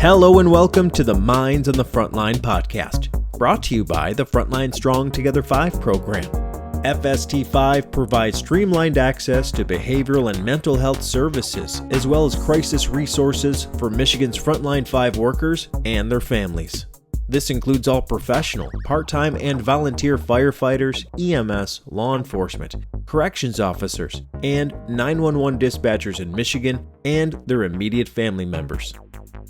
Hello and welcome to the Minds on the Frontline Podcast, brought to you by the Frontline Strong Together 5 Program. FST5 provides streamlined access to behavioral and mental health services, as well as crisis resources for Michigan's Frontline 5 workers and their families. This includes all professional, part-time, and volunteer firefighters, EMS, law enforcement, corrections officers, and 911 dispatchers in Michigan and their immediate family members.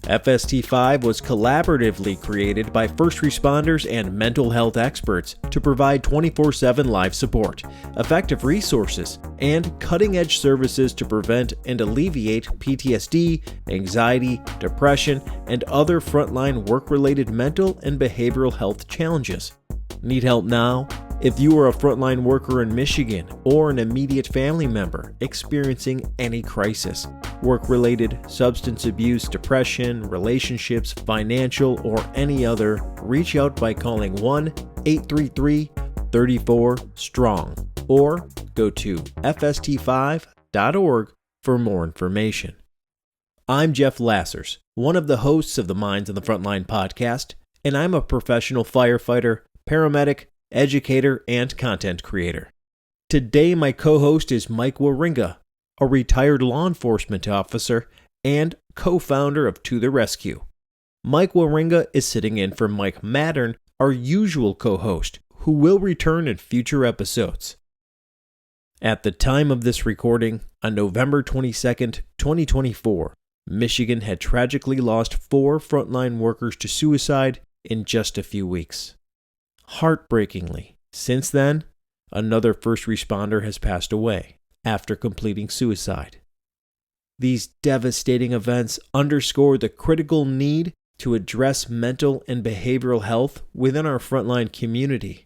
FST5 was collaboratively created by first responders and mental health experts to provide 24/7 live support, effective resources, and cutting-edge services to prevent and alleviate PTSD, anxiety, depression, and other frontline work-related mental and behavioral health challenges. Need help now? If you are a frontline worker in Michigan or an immediate family member experiencing any crisis, work-related, substance abuse, depression, relationships, financial, or any other, reach out by calling 1-833-34-STRONG or go to FST5.org for more information. I'm Jeff Lassers, one of the hosts of the Minds on the Frontline podcast, and I'm a professional firefighter, paramedic, educator, and content creator. Today, my co-host is Mike Waringa, a retired law enforcement officer and co-founder of To the Rescue. Mike Waringa is sitting in for Mike Mattern, our usual co-host, who will return in future episodes. At the time of this recording, on November 22nd, 2024, Michigan had tragically lost 4 frontline workers to suicide in just a few weeks. Heartbreakingly, since then, another first responder has passed away after completing suicide. These devastating events underscore the critical need to address mental and behavioral health within our frontline community.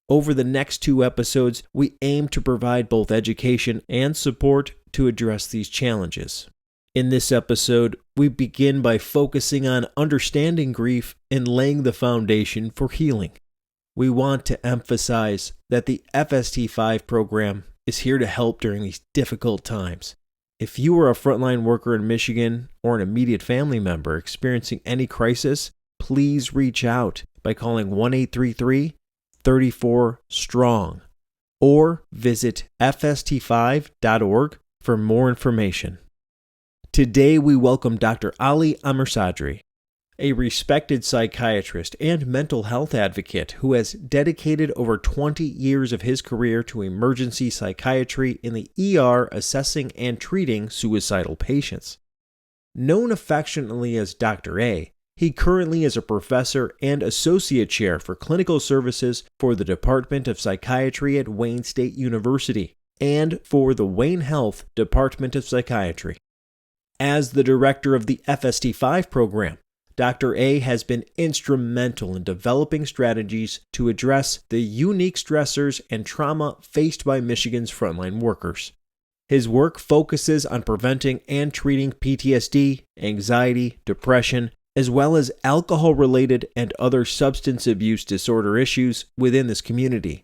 Over the next 2 episodes, we aim to provide both education and support to address these challenges. In this episode, we begin by focusing on understanding grief and laying the foundation for healing. We want to emphasize that the FST5 program is here to help during these difficult times. If you are a frontline worker in Michigan or an immediate family member experiencing any crisis, please reach out by calling 1-833-34-STRONG or visit FST5.org for more information. Today we welcome Dr. Ali Amirsadri, a respected psychiatrist and mental health advocate who has dedicated over 20 years of his career to emergency psychiatry in the ER assessing and treating suicidal patients. Known affectionately as Dr. A, he currently is a professor and associate chair for clinical services for the Department of Psychiatry at Wayne State University and for the Wayne Health Department of Psychiatry. As the director of the FST5 program, Dr. A has been instrumental in developing strategies to address the unique stressors and trauma faced by Michigan's frontline workers. His work focuses on preventing and treating PTSD, anxiety, depression, as well as alcohol-related and other substance abuse disorder issues within this community.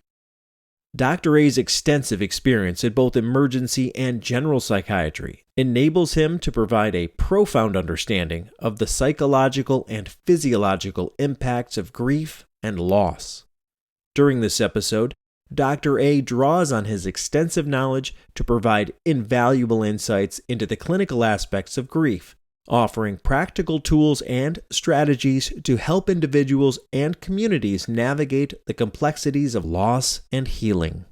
Dr. A's extensive experience in both emergency and general psychiatry enables him to provide a profound understanding of the psychological and physiological impacts of grief and loss. During this episode, Dr. A draws on his extensive knowledge to provide invaluable insights into the clinical aspects of grief, offering practical tools and strategies to help individuals and communities navigate the complexities of loss and healing.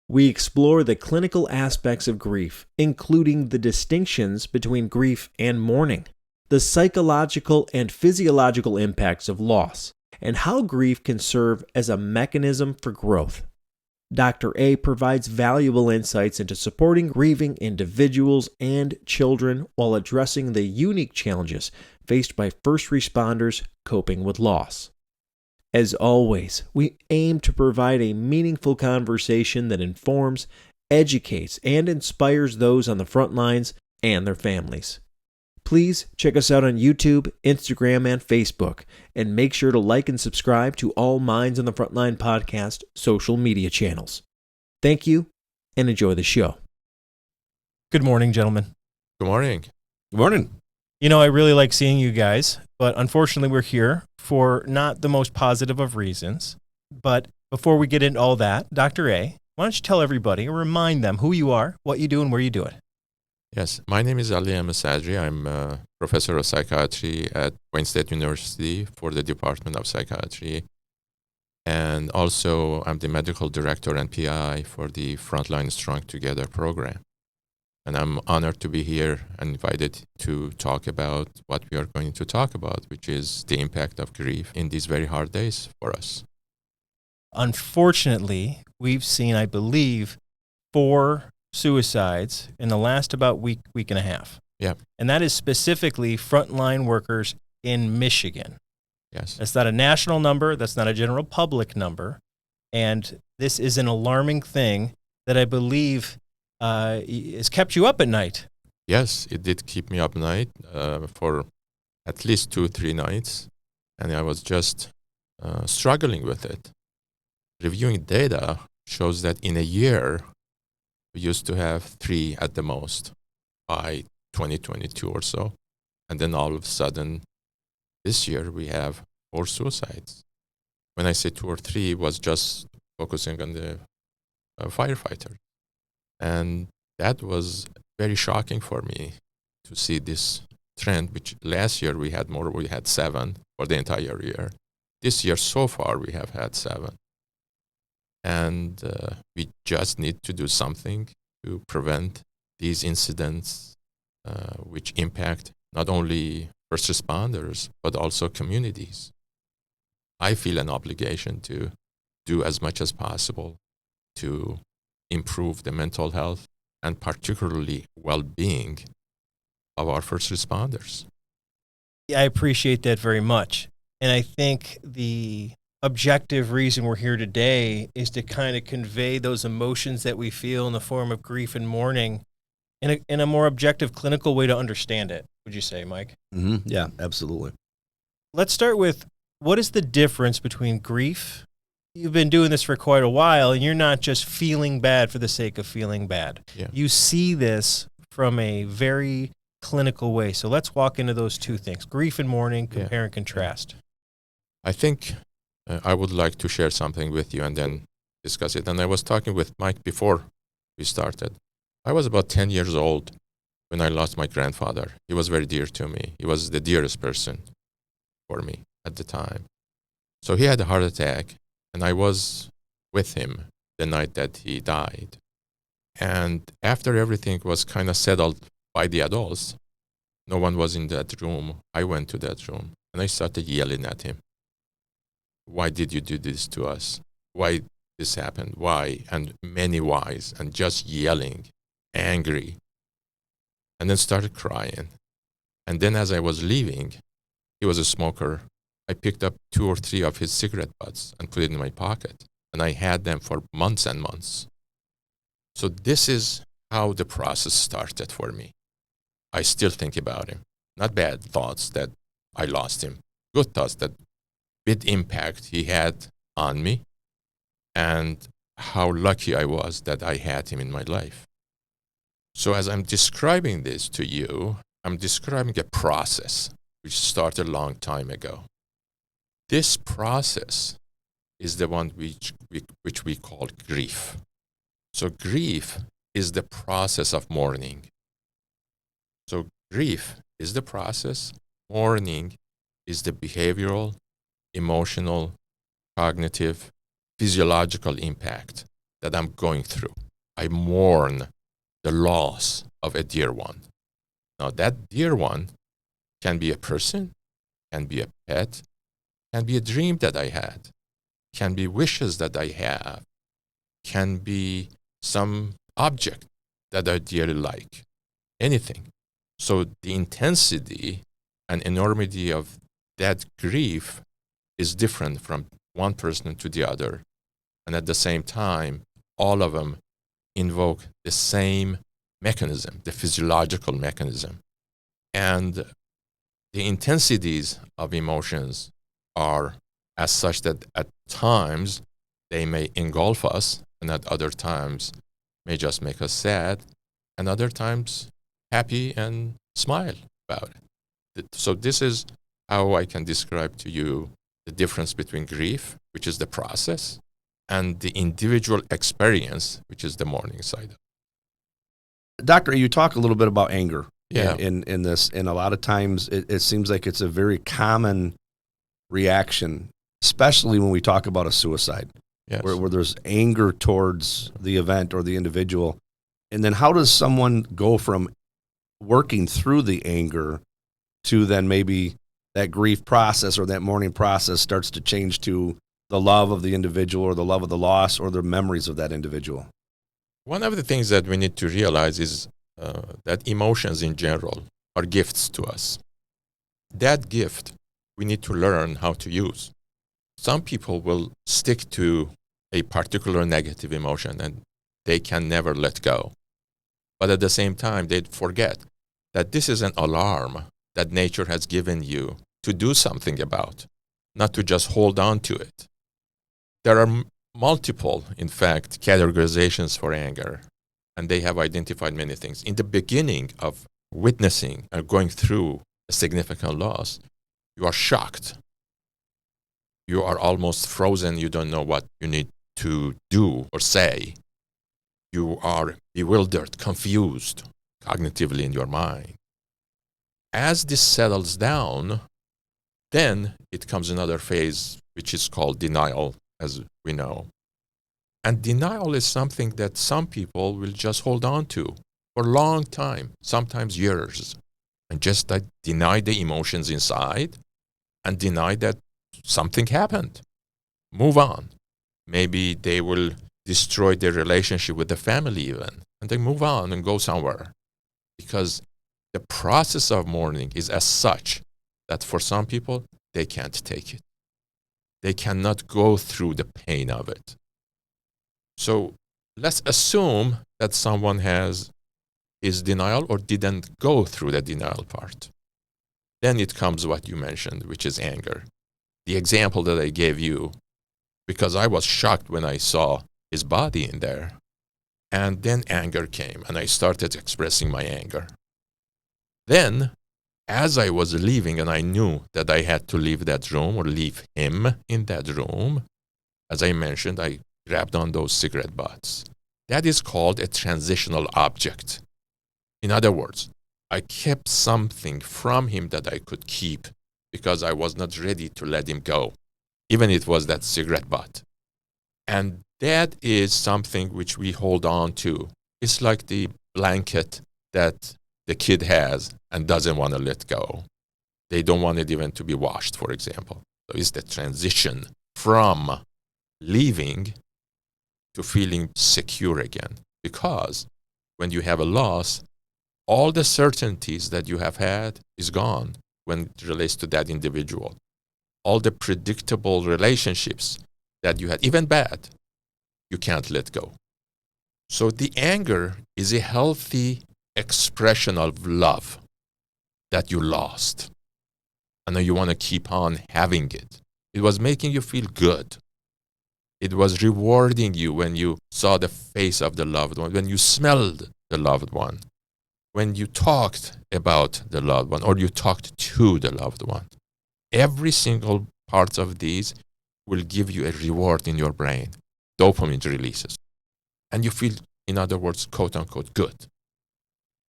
We explore the clinical aspects of grief, including the distinctions between grief and mourning, the psychological and physiological impacts of loss, and how grief can serve as a mechanism for growth. Dr. A provides valuable insights into supporting grieving individuals and children while addressing the unique challenges faced by first responders coping with loss. As always, we aim to provide a meaningful conversation that informs, educates, and inspires those on the front lines and their families. Please check us out on YouTube, Instagram, and Facebook, and make sure to like and subscribe to all Minds on the Frontline podcast social media channels. Thank you, and enjoy the show. Good morning, gentlemen. Good morning. Good morning. I really like seeing you guys, but unfortunately we're here for not the most positive of reasons. But before we get into all that, Dr. A, why don't you tell everybody, remind them who you are, what you do, and where you do it? Yes, my name is Ali Amirsadri. I'm a professor of psychiatry at Wayne State University for the Department of Psychiatry. And also, I'm the medical director and PI for the Frontline Strong Together program. And I'm honored to be here and invited to talk about what we are going to talk about, which is the impact of grief in these very hard days for us. Unfortunately, we've seen, I believe, 4 suicides in the last about week and a half. Yeah. And that is specifically frontline workers in Michigan. Yes. That's not a national number. That's not a general public number. And this is an alarming thing that I believe has kept you up at night. Yes, it did keep me up at night for at least 2-3 nights. And I was just struggling with it. Reviewing data shows that in a year, we used to have 3 at the most by 2022 or so. And then all of a sudden, this year we have 4 suicides. When I say 2 or 3, it was just focusing on the firefighter. And that was very shocking for me to see this trend, which last year we had 7 for the entire year. This year so far we have had 7. And we just need to do something to prevent these incidents, which impact not only first responders, but also communities. I feel an obligation to do as much as possible to improve the mental health and particularly well-being of our first responders. I appreciate that very much. And I think the objective reason we're here today is to kind of convey those emotions that we feel in the form of grief and mourning in a more objective clinical way to understand it. Would you say, Mike? Mm-hmm. Yeah, absolutely. Let's start with, what is the difference between grief? You've been doing this for quite a while, and you're not just feeling bad for the sake of feeling bad. Yeah. You see this from a very clinical way. So let's walk into those 2 things, grief and mourning, compare and contrast. I think I would like to share something with you and then discuss it. And I was talking with Mike before we started. I was about 10 years old when I lost my grandfather. He was very dear to me. He was the dearest person for me at the time. So he had a heart attack, and I was with him the night that he died. And after everything was kind of settled by the adults, no one was in that room. I went to that room, and I started yelling at him. Why did you do this to us? Why this happened? Why? And many whys, and just yelling, angry. And then started crying. And then as I was leaving, he was a smoker. I picked up 2 or 3 of his cigarette butts and put it in my pocket. And I had them for months and months. So this is how the process started for me. I still think about him. Not bad thoughts that I lost him. Good thoughts that big impact he had on me, and how lucky I was that I had him in my life. So as I'm describing this to you, I'm describing a process which started a long time ago. This process is the one which we call grief. So grief is the process of mourning. So grief is the process. Mourning is the behavioral, emotional, cognitive, physiological impact that I'm going through. I mourn the loss of a dear one. Now that dear one can be a person, can be a pet, can be a dream that I had, can be wishes that I have, can be some object that I dearly like, anything. So the intensity and enormity of that grief is different from one person to the other. And at the same time, all of them invoke the same mechanism, the physiological mechanism. And the intensities of emotions are as such that at times they may engulf us, and at other times may just make us sad, and other times happy and smile about it. So this is how I can describe to you the difference between grief, which is the process, and the individual experience, which is the mourning side. Doctor, you talk a little bit about anger Yeah. in this, and a lot of times it seems like it's a very common reaction, especially when we talk about a suicide, Yes. where there's anger towards the event or the individual. And then how does someone go from working through the anger to then maybe that grief process or that mourning process starts to change to the love of the individual or the love of the loss or the memories of that individual? One of the things that we need to realize is that emotions in general are gifts to us. That gift we need to learn how to use. Some people will stick to a particular negative emotion and they can never let go. But at the same time, they'd forget that this is an alarm that nature has given you to do something about, not to just hold on to it. There are multiple, in fact, categorizations for anger, and they have identified many things. In the beginning of witnessing or going through a significant loss, you are shocked. You are almost frozen. You don't know what you need to do or say. You are bewildered, confused cognitively in your mind. As this settles down, then it comes another phase, which is called denial, as we know. And denial is something that some people will just hold on to for a long time, sometimes years, and just deny the emotions inside and deny that something happened. Move on. Maybe they will destroy their relationship with the family even, and they move on and go somewhere. Because the process of mourning is as such that for some people, they can't take it. They cannot go through the pain of it. So let's assume that someone has his denial or didn't go through the denial part. Then it comes what you mentioned, which is anger. The example that I gave you, because I was shocked when I saw his body in there. And then anger came, and I started expressing my anger. Then, as I was leaving, and I knew that I had to leave that room or leave him in that room, as I mentioned, I grabbed on those cigarette butts. That is called a transitional object. In other words, I kept something from him that I could keep because I was not ready to let him go, even it was that cigarette butt. And that is something which we hold on to. It's like the blanket that the kid has and doesn't want to let go. They don't want it even to be washed, for example. So it's the transition from leaving to feeling secure again. Because when you have a loss, all the certainties that you have had is gone when it relates to that individual. All the predictable relationships that you had, even bad, you can't let go. So the anger is a healthy expression of love that you lost. And you want to keep on having it. It was making you feel good. It was rewarding you when you saw the face of the loved one, when you smelled the loved one, when you talked about the loved one or you talked to the loved one. Every single part of these will give you a reward in your brain. Dopamine releases. And you feel, in other words, quote unquote, good.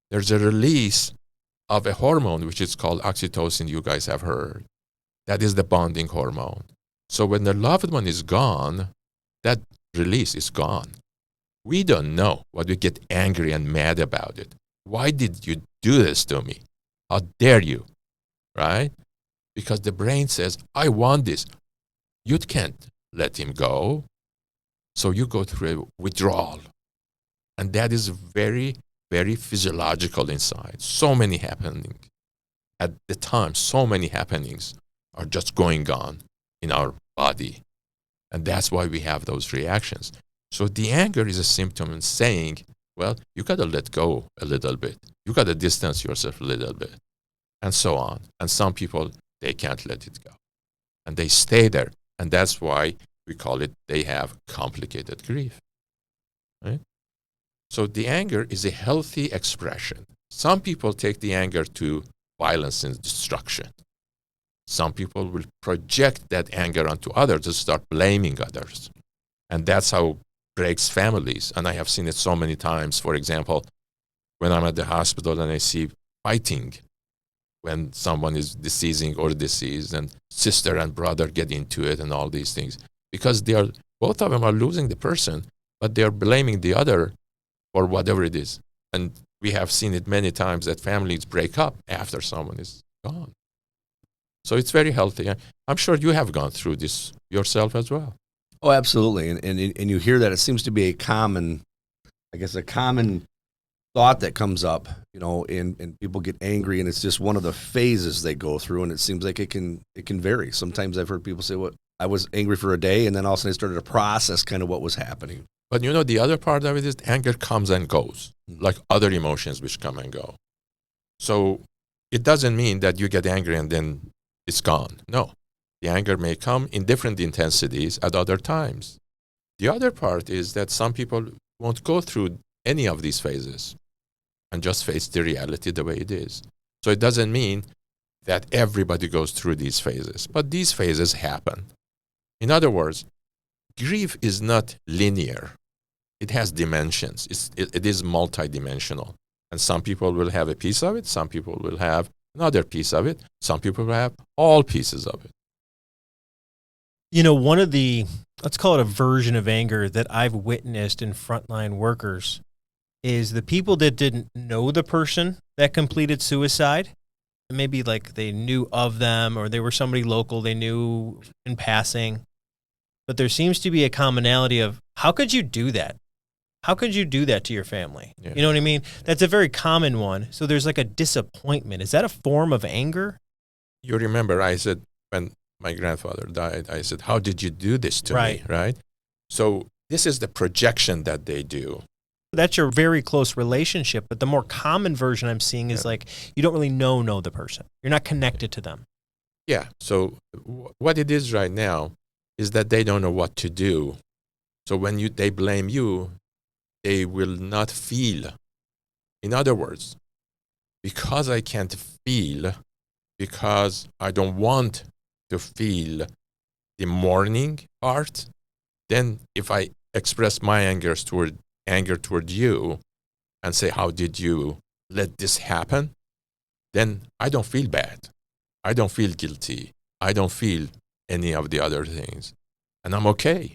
There's a release of a hormone which is called oxytocin, you guys have heard. That is the bonding hormone. So when the loved one is gone, that release is gone. We don't know why we get angry and mad about it. Why did you do this to me? How dare you? Right? Because the brain says, I want this. You can't let him go. So you go through a withdrawal. And that is very, very physiological inside. So many happening. At the time, so many happenings are just going on in our body. And that's why we have those reactions. So the anger is a symptom in saying, well, you got to let go a little bit. You got to distance yourself a little bit. And so on. And some people, they can't let it go. And they stay there. And that's why we call it, they have complicated grief. Right? So the anger is a healthy expression. Some people take the anger to violence and destruction. Some people will project that anger onto others and start blaming others. And that's how it breaks families. And I have seen it so many times. For example, when I'm at the hospital and I see fighting when someone is deceasing or deceased, and sister and brother get into it and all these things, because both of them are losing the person, but they're blaming the other for whatever it is. And we have seen it many times that families break up after someone is gone. So it's very healthy. I'm sure you have gone through this yourself as well. Oh, absolutely. And you hear that. It seems to be a common thought that comes up, and people get angry, and it's just one of the phases they go through, and it seems like it can vary. Sometimes I've heard people say, "Well, I was angry for a day, and then all of a sudden I started to process kind of what was happening." But the other part of it is anger comes and goes, like other emotions which come and go. So it doesn't mean that you get angry and then it's gone. No, the anger may come in different intensities at other times. The other part is that some people won't go through any of these phases and just face the reality the way it is. So it doesn't mean that everybody goes through these phases, but these phases happen. In other words, grief is not linear. It has dimensions. It is multidimensional. And some people will have a piece of it. Some people will have another piece of it. Some people will have all pieces of it. One of the, let's call it a version of anger that I've witnessed in frontline workers is the people that didn't know the person that completed suicide. Maybe like they knew of them, or they were somebody local they knew in passing. But there seems to be a commonality of, how could you do that? How could you do that to your family? Yeah. You know what I mean? That's a very common one. So there's like a disappointment. Is that a form of anger? You remember I said, when my grandfather died, I said, how did you do this to me, right? So this is the projection that they do. That's your very close relationship. But the more common version I'm seeing is like, you don't really know the person. You're not connected to them. Yeah. So what it is right now is that they don't know what to do. So when they blame you, they will not feel. In other words, because I can't feel, because I don't want to feel the mourning part, then if I express my anger toward you and say, how did you let this happen? Then I don't feel bad. I don't feel guilty. I don't feel any of the other things. And I'm okay.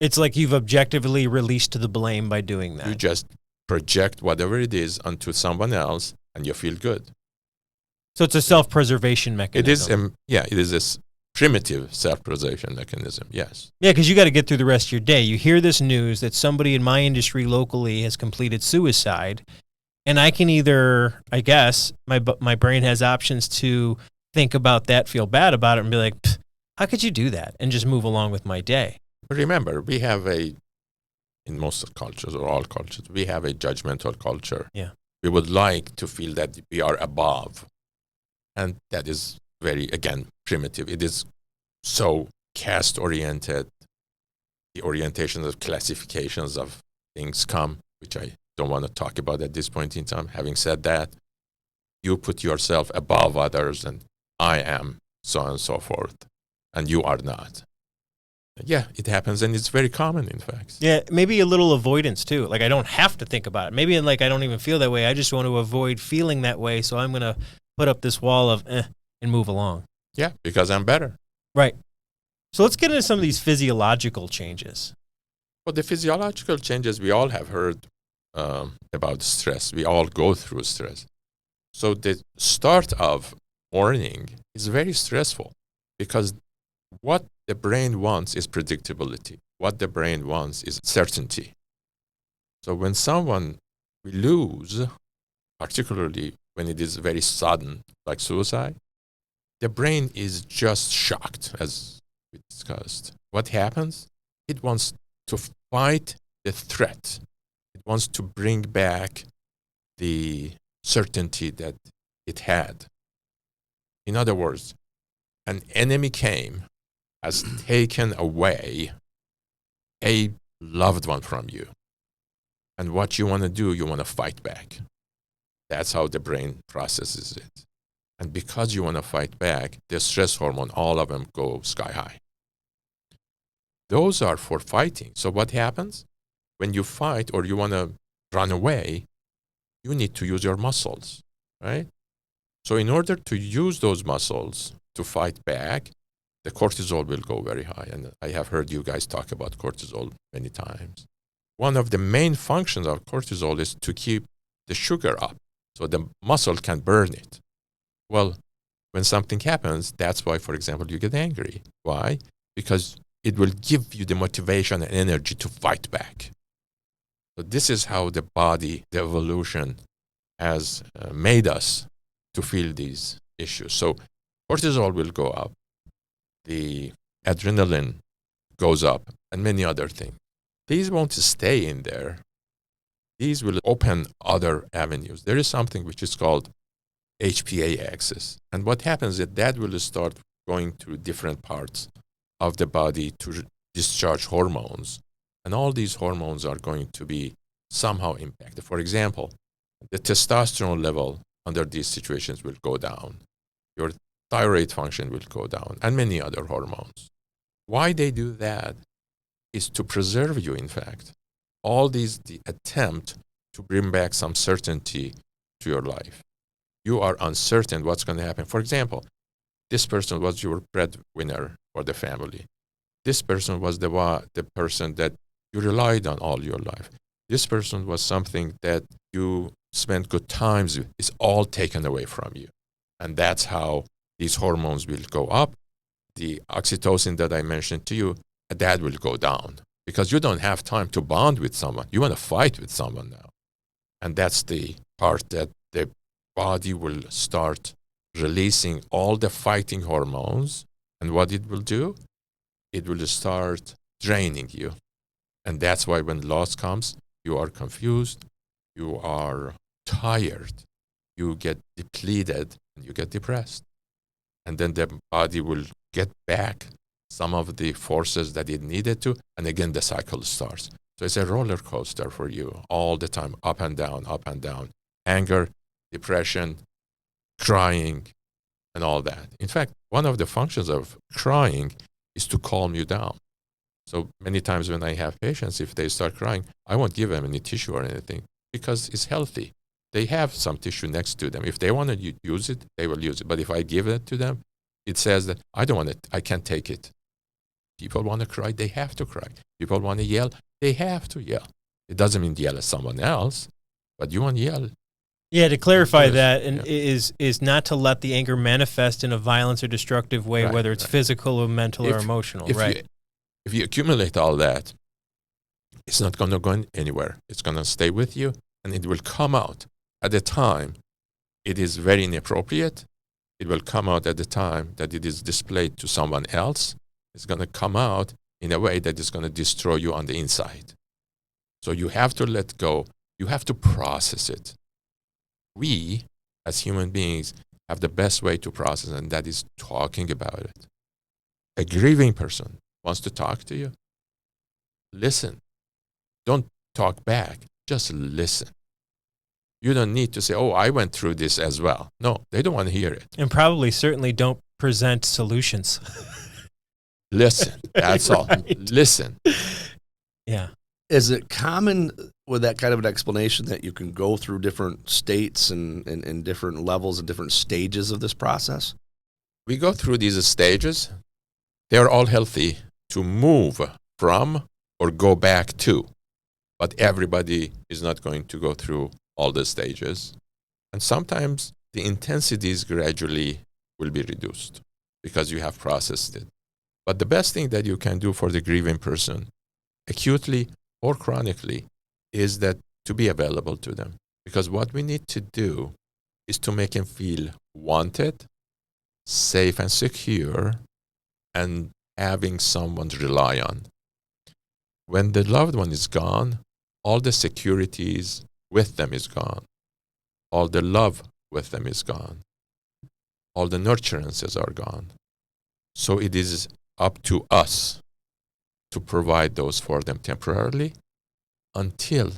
It's like you've objectively released the blame by doing that. You just project whatever it is onto someone else and you feel good. So it's a self-preservation mechanism. It is a primitive self-preservation mechanism, yes. Yeah, because you got to get through the rest of your day. You hear this news that somebody in my industry locally has completed suicide, and I can either, I guess, my brain has options to think about that, feel bad about it, and be like, how could you do that? And just move along with my day. Remember, we have in most cultures or all cultures, we have a judgmental culture. Yeah. We would like to feel that we are above. And that is very, again, primitive. It is so caste-oriented. The orientations of classifications of things come, which I don't want to talk about at this point in time. Having said that, you put yourself above others, and I am so on and so forth, and you are not. Yeah, it happens, and it's very common, in fact. Yeah, maybe a little avoidance, too. Like, I don't have to think about it. Maybe, I don't even feel that way. I just want to avoid feeling that way, so I'm going to put up this wall of and move along. Yeah, because I'm better. Right. So let's get into some of these physiological changes. Well, the physiological changes, we all have heard about stress. We all go through stress. So the start of mourning is very stressful because what the brain wants is predictability. What the brain wants is certainty. So when someone we lose, particularly when it is very sudden, like suicide, the brain is just shocked, as we discussed. What happens? It wants to fight the threat. It wants to bring back the certainty that it had. In other words, an enemy came, has taken away a loved one from you. And what you want to do, you want to fight back. That's how the brain processes it. And because you want to fight back, the stress hormone, all of them go sky high. Those are for fighting. So what happens? When you fight or you want to run away, you need to use your muscles, right? So in order to use those muscles to fight back, the cortisol will go very high. And I have heard you guys talk about cortisol many times. One of the main functions of cortisol is to keep the sugar up so the muscle can burn it. Well, when something happens, that's why, for example, you get angry. Why? Because it will give you the motivation and energy to fight back. So this is how the body, the evolution has made us to feel these issues. So cortisol will go up, the adrenaline goes up, and many other things. These won't stay in there. These will open other avenues. There is something which is called HPA axis. And what happens is that will start going through different parts of the body to discharge hormones. And all these hormones are going to be somehow impacted. For example, the testosterone level under these situations will go down. Your thyroid function will go down, and many other hormones. Why they do that is to preserve you, in fact. All these, the attempt to bring back some certainty to your life. You are uncertain what's going to happen. For example, this person was your breadwinner for the family. This person was the person that you relied on all your life. This person was something that you spent good times with. It's all taken away from you. And that's how these hormones will go up. The oxytocin that I mentioned to you, that will go down because you don't have time to bond with someone. You want to fight with someone now. And that's the part that the body will start releasing all the fighting hormones. And what it will do, it will start draining you. And that's why when loss comes, you are confused, you are tired, you get depleted, and you get depressed. And then the body will get back some of the forces that it needed to, and again the cycle starts. So it's a roller coaster for you all the time, up and down, up and down. Anger, depression, crying, and all that. In fact, one of the functions of crying is to calm you down. So many times when I have patients, if they start crying, I won't give them any tissue or anything because it's healthy. They have some tissue next to them. If they want to use it, they will use it. But if I give it to them, it says that I don't want it, I can't take it. People want to cry, they have to cry. People want to yell, they have to yell. It doesn't mean yell at someone else, but you want to yell. Yeah, to clarify that, and is not to let the anger manifest in a violence or destructive way, whether it's physical or mental or emotional, right? If you accumulate all that, it's not going to go anywhere. It's going to stay with you, and it will come out at the time it is very inappropriate. It will come out at the time that it is displayed to someone else. It's going to come out in a way that is going to destroy you on the inside. So you have to let go. You have to process it. We, as human beings, have the best way to process, and that is talking about it. A grieving person wants to talk to you. Listen. Don't talk back. Just listen. You don't need to say, oh, I went through this as well. No, they don't want to hear it. And probably certainly don't present solutions. Listen. That's all. Listen. Yeah. Is it common with that kind of an explanation that you can go through different states and different levels and different stages of this process? We go through these stages. They're all healthy to move from or go back to. But everybody is not going to go through all the stages. And sometimes the intensities gradually will be reduced because you have processed it. But the best thing that you can do for the grieving person, acutely or chronically, is that to be available to them. Because what we need to do is to make them feel wanted, safe and secure, and having someone to rely on. When the loved one is gone, all the securities with them is gone. All the love with them is gone. All the nurturances are gone. So it is up to us to provide those for them temporarily until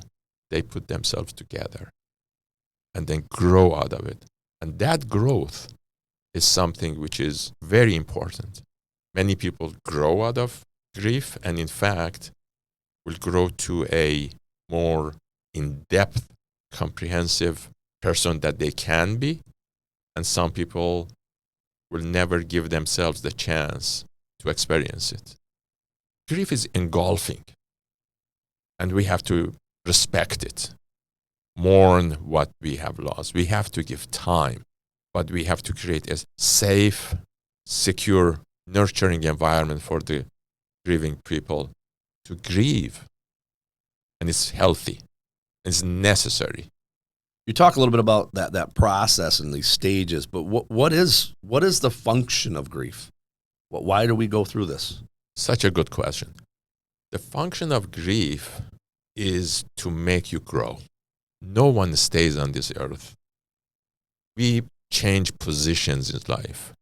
they put themselves together and then grow out of it. And that growth is something which is very important. Many people grow out of grief, and in fact, will grow to a more in-depth, comprehensive person that they can be. And some people will never give themselves the chance to experience it. Grief is engulfing, and we have to respect it, mourn what we have lost. We have to give time, but we have to create a safe, secure, nurturing environment for the grieving people to grieve. And it's healthy. It's necessary. You talk a little bit about that process and these stages, but what is the function of grief? Why do we go through this? Such a good question. The function of grief is to make you grow. No one stays on this earth. We change positions in life.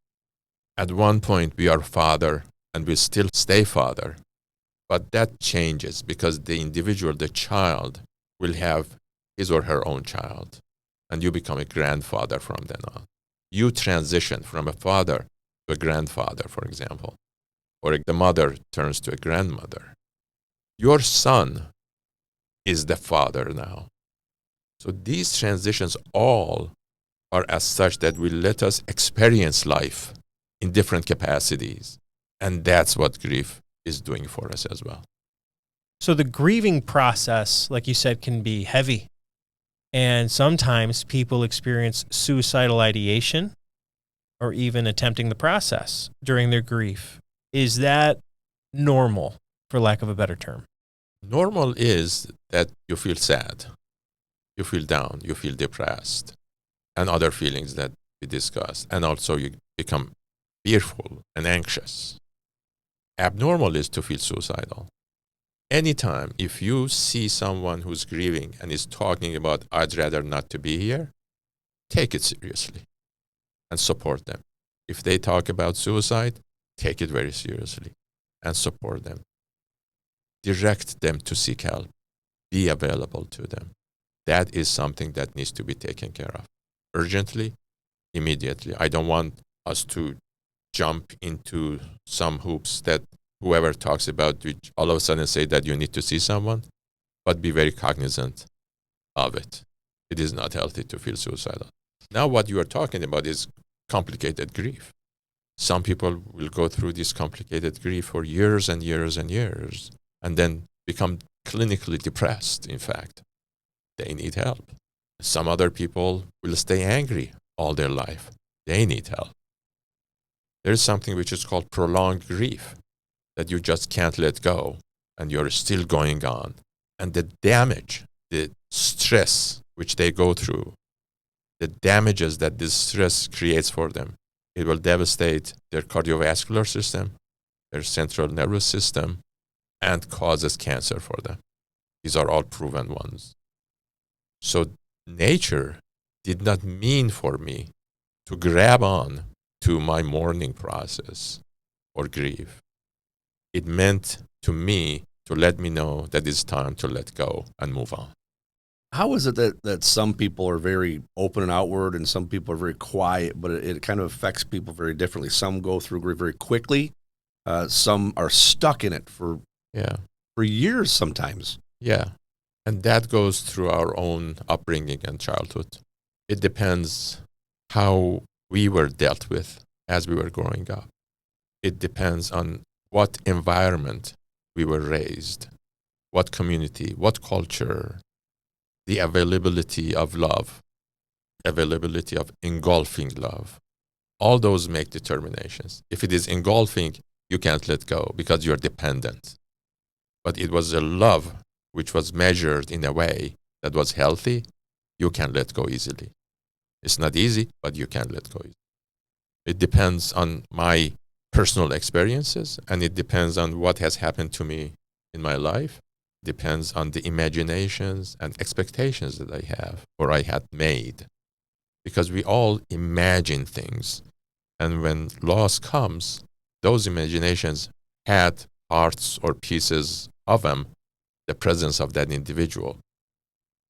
At one point, we are father, and we still stay father. But that changes because the individual, the child, will have his or her own child. And you become a grandfather from then on. You transition from a father to a grandfather, for example. Or the mother turns to a grandmother. Your son is the father now. So these transitions all are as such that will let us experience life in different capacities. And that's what grief is doing for us as well. So the grieving process, like you said, can be heavy. And sometimes people experience suicidal ideation or even attempting the process during their grief. Is that normal, for lack of a better term? Normal is that you feel sad, you feel down, you feel depressed, and other feelings that we discussed. And also you become fearful and anxious. Abnormal is to feel suicidal. Anytime, if you see someone who's grieving and is talking about, I'd rather not to be here, take it seriously and support them. If they talk about suicide, take it very seriously and support them. Direct them to seek help. Be available to them. That is something that needs to be taken care of urgently, immediately. I don't want us to jump into some hoops that whoever talks about, which all of a sudden say that you need to see someone, but be very cognizant of it. It is not healthy to feel suicidal. Now what you are talking about is complicated grief. Some people will go through this complicated grief for years and years and years, and then become clinically depressed, in fact. They need help. Some other people will stay angry all their life. They need help. There is something which is called prolonged grief, that you just can't let go, and you're still going on. And the damage, the stress which they go through, the damages that this stress creates for them, it will devastate their cardiovascular system, their central nervous system, and causes cancer for them. These are all proven ones. So nature did not mean for me to grab on to my mourning process or grief. It meant to me to let me know that it's time to let go and move on. How is it that some people are very open and outward and some people are very quiet, but it kind of affects people very differently? Some go through grief very quickly. Some are stuck in it for years sometimes. Yeah. And that goes through our own upbringing and childhood. It depends how we were dealt with as we were growing up. It depends on what environment we were raised, what community, what culture, the availability of love, availability of engulfing love. All those make determinations. If it is engulfing, you can't let go because you're dependent. But it was a love which was measured in a way that was healthy, you can let go easily. It's not easy, but you can let go easily. It depends on my personal experiences, and it depends on what has happened to me in my life. It depends on the imaginations and expectations that I have or I had made. Because we all imagine things. And when loss comes, those imaginations had parts or pieces of them, the presence of that individual.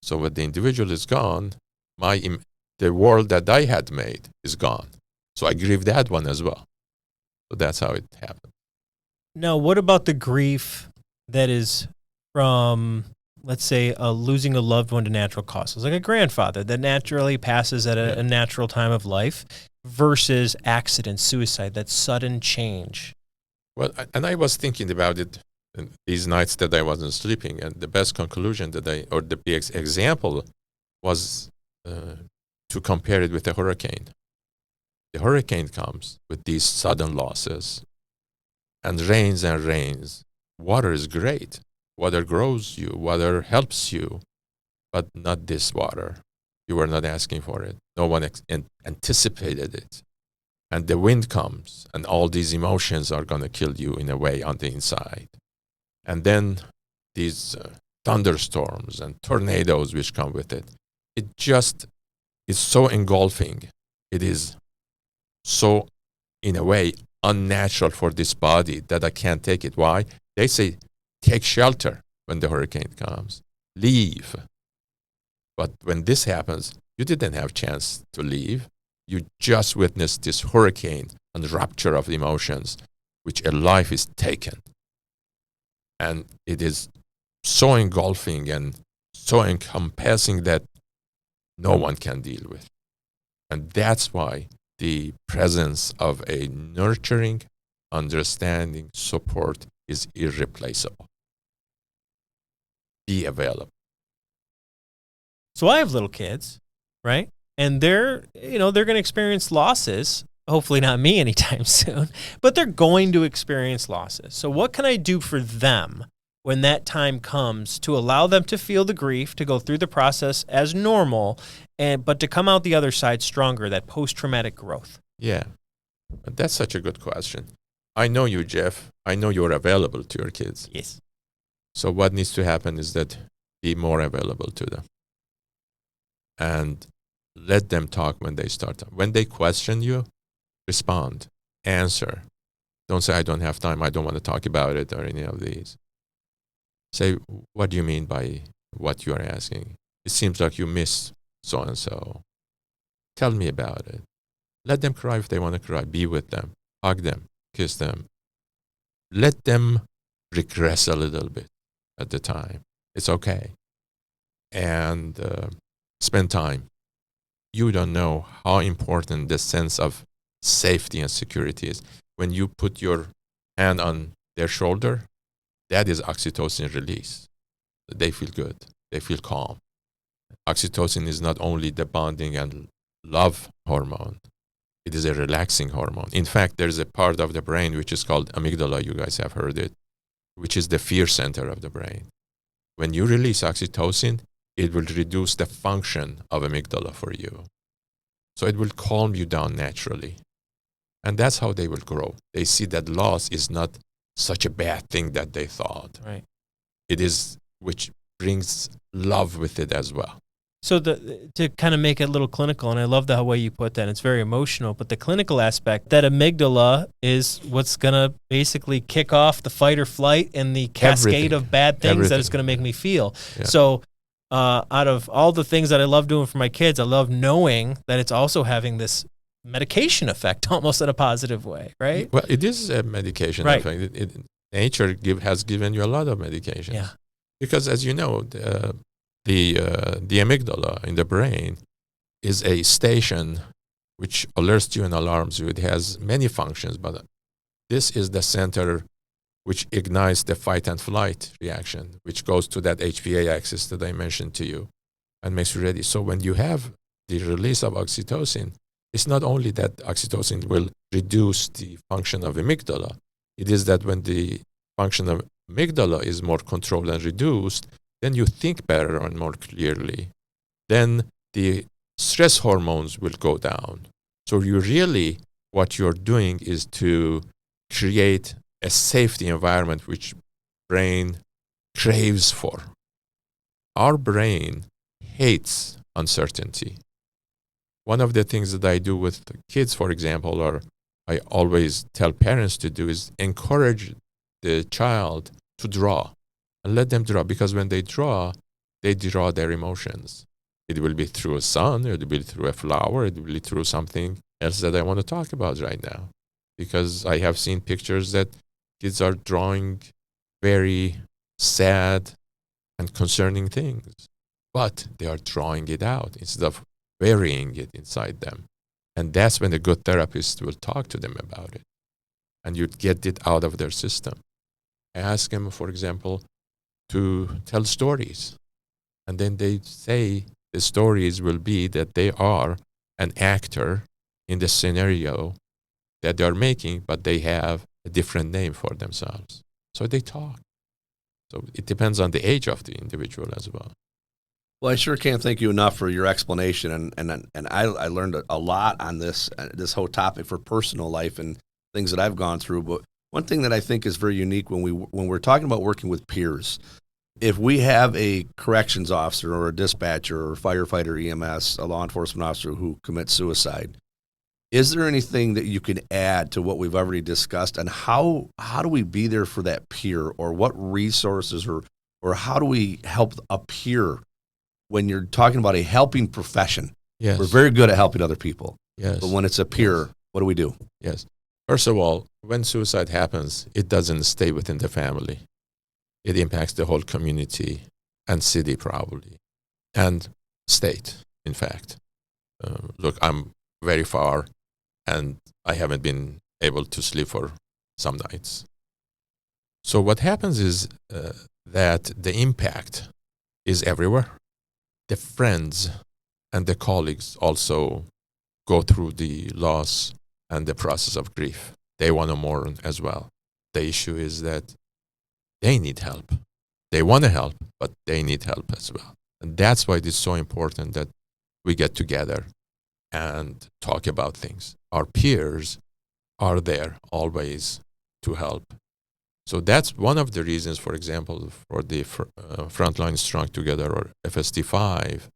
So when the individual is gone, the world that I had made is gone. So I grieve that one as well. So that's how it happened. Now, what about the grief that is from, let's say, losing a loved one to natural causes, like a grandfather that naturally passes at a natural time of life versus accident, suicide, that sudden change? Well, and I was thinking about it these nights that I wasn't sleeping, and the best conclusion that the best example was to compare it with a hurricane. The hurricane comes with these sudden losses and rains and rains. Water is great. Water grows you. Water helps you, but not this water. You were not asking for it. No one anticipated it. And the wind comes, and all these emotions are going to kill you in a way on the inside. And then these thunderstorms and tornadoes which come with it. It just is so engulfing. It is so, in a way, unnatural for this body that I can't take it. Why? They say, take shelter when the hurricane comes. Leave. But when this happens, you didn't have a chance to leave. You just witnessed this hurricane and rupture of emotions, which a life is taken. And it is so engulfing and so encompassing that no one can deal with. And that's why the presence of a nurturing, understanding support is irreplaceable. Be available. So I have little kids, right? And they're going to experience losses. Hopefully not me anytime soon, but they're going to experience losses. So what can I do for them when that time comes to allow them to feel the grief, to go through the process as normal, but to come out the other side stronger, that post-traumatic growth? Yeah, that's such a good question. I know you, Jeff. I know you're available to your kids. Yes. So what needs to happen is that be more available to them. And let them talk when they start. When they question you, respond, answer. Don't say, I don't have time, I don't want to talk about it, or any of these. Say, what do you mean by what you are asking? It seems like you miss so-and-so. Tell me about it. Let them cry if they want to cry. Be with them. Hug them. Kiss them. Let them regress a little bit at the time. It's okay. And spend time. You don't know how important the sense of safety and security is. When you put your hand on their shoulder, that is oxytocin release. They feel good. They feel calm. Oxytocin is not only the bonding and love hormone, it is a relaxing hormone. In fact, there's a part of the brain which is called amygdala, you guys have heard it, which is the fear center of the brain. When you release oxytocin, it will reduce the function of amygdala for you. So it will calm you down naturally. And that's how they will grow. They see that loss is not such a bad thing that they thought. Right. It is, which brings love with it as well. So to kind of make it a little clinical, and I love the way you put that, it's very emotional, but the clinical aspect, that amygdala is what's going to basically kick off the fight or flight and the cascade of bad things that it's going to make me feel. Yeah. So out of all the things that I love doing for my kids, I love knowing that it's also having this medication effect almost in a positive way, right? Well, it is a medication effect. Nature has given you a lot of medications. Yeah. Because as you know, the amygdala in the brain is a station which alerts you and alarms you. It has many functions, but this is the center which ignites the fight and flight reaction, which goes to that HPA axis that I mentioned to you and makes you ready. So when you have the release of oxytocin, it's not only that oxytocin will reduce the function of amygdala, it is that when the function of amygdala is more controlled and reduced, then you think better and more clearly. Then the stress hormones will go down. So what you're doing is to create a safety environment which brain craves for. Our brain hates uncertainty. One of the things that I do with kids, for example, or I always tell parents to do, is encourage the child to draw and let them draw, because when they draw their emotions. It will be through a sun, it will be through a flower, it will be through something, else that I want to talk about right now, because I have seen pictures that kids are drawing very sad and concerning things, but they are drawing it out instead of burying it inside them. And that's when a good therapist will talk to them about it, and you get it out of their system. I ask them, for example, to tell stories, and then they say the stories will be that they are an actor in the scenario that they are making, but they have a different name for themselves. So they talk. So it depends on the age of the individual as well. Well, I sure can't thank you enough for your explanation, and I learned a lot on this whole topic for personal life and things that I've gone through. But one thing that I think is very unique when we're talking about working with peers, if we have a corrections officer or a dispatcher or firefighter, EMS, a law enforcement officer who commits suicide, is there anything that you can add to what we've already discussed, and how do we be there for that peer, or what resources or how do we help a peer when you're talking about a helping profession? Yes. We're very good at helping other people. Yes. But when it's a peer, Yes. what do we do? Yes. First of all, when suicide happens, it doesn't stay within the family. It impacts the whole community and city probably, and state, in fact. Look, I'm very far, and I haven't been able to sleep for some nights. So what happens is that the impact is everywhere. The friends and the colleagues also go through the loss and the process of grief. They want to mourn as well. The issue is that they need help. They want to help, but they need help as well. And that's why it's so important that we get together and talk about things. Our peers are there always to help. So that's one of the reasons, for example, for the Frontline Strong Together, or FST5,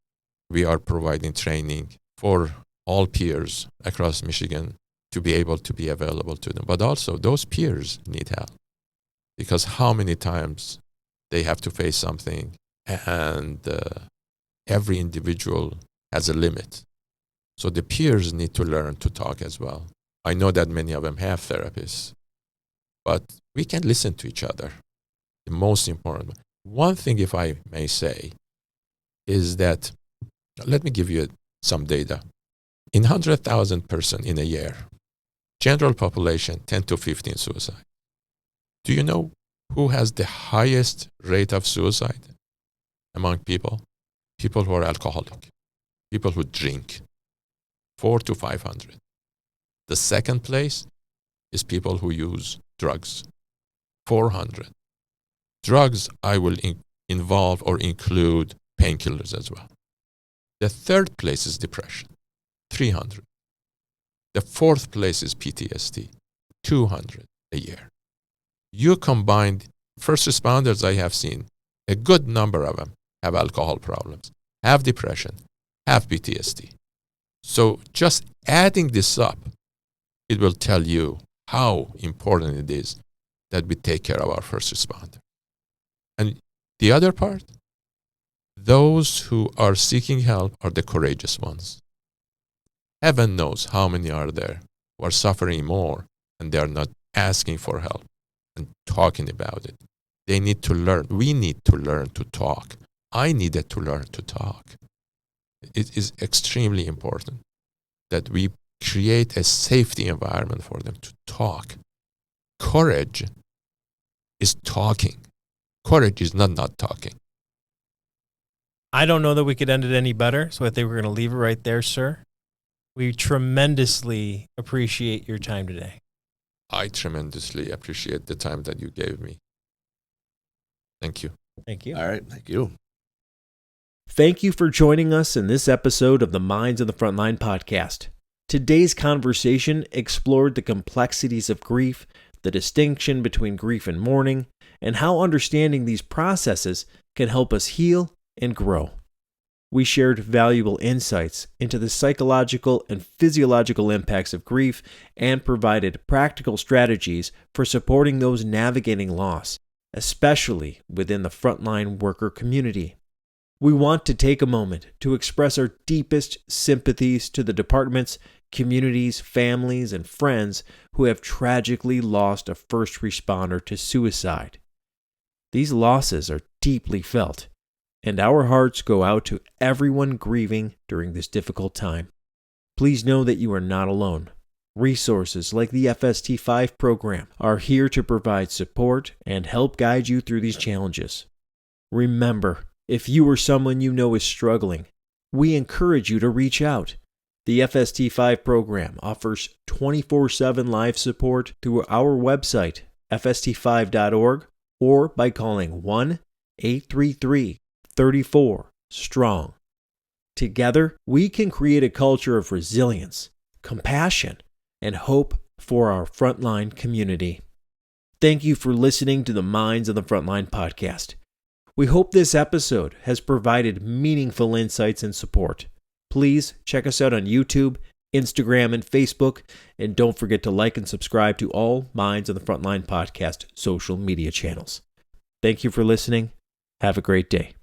we are providing training for all peers across Michigan to be able to be available to them. But also those peers need help, because how many times they have to face something, and every individual has a limit. So the peers need to learn to talk as well. I know that many of them have therapists, but we can listen to each other. The most important one thing, if I may say, is that, let me give you some data. In 100,000 person in a year, general population 10 to 15 suicide. Do you know who has the highest rate of suicide among people? People who are alcoholic, people who drink, 400 to 500. The second place is people who use drugs, 400. Drugs, I will involve or include painkillers as well. The third place is depression, 300. The fourth place is PTSD, 200 a year. You combine first responders, I have seen a good number of them have alcohol problems, have depression, have PTSD. So just adding this up, it will tell you how important it is that we take care of our first responder. And the other part, those who are seeking help are the courageous ones. Heaven knows how many are there who are suffering more, and they are not asking for help and talking about it. They need to learn. We need to learn to talk. I needed to learn to talk. It is extremely important that we create a safety environment for them to talk. Courage is talking. Courage is not talking. I don't know that we could end it any better, so I think we're going to leave it right there, sir. We tremendously appreciate your time today. I tremendously appreciate the time that you gave me. Thank you. Thank you. All right. Thank you. Thank you for joining us in this episode of the Minds on the Frontline podcast. Today's conversation explored the complexities of grief, the distinction between grief and mourning, and how understanding these processes can help us heal and grow. We shared valuable insights into the psychological and physiological impacts of grief and provided practical strategies for supporting those navigating loss, especially within the frontline worker community. We want to take a moment to express our deepest sympathies to the departments, communities, families, and friends who have tragically lost a first responder to suicide. These losses are deeply felt, and our hearts go out to everyone grieving during this difficult time. Please know that you are not alone. Resources like the FST5 Program are here to provide support and help guide you through these challenges. Remember, if you or someone you know is struggling, we encourage you to reach out. The FST5 Program offers 24/7 live support through our website, fst5.org, or by calling 1-833-34-STRONG. Together, we can create a culture of resilience, compassion, and hope for our Frontline community. Thank you for listening to the Minds on the Frontline podcast. We hope this episode has provided meaningful insights and support. Please check us out on YouTube, Instagram, and Facebook, and don't forget to like and subscribe to all Minds on the Frontline podcast social media channels. Thank you for listening. Have a great day.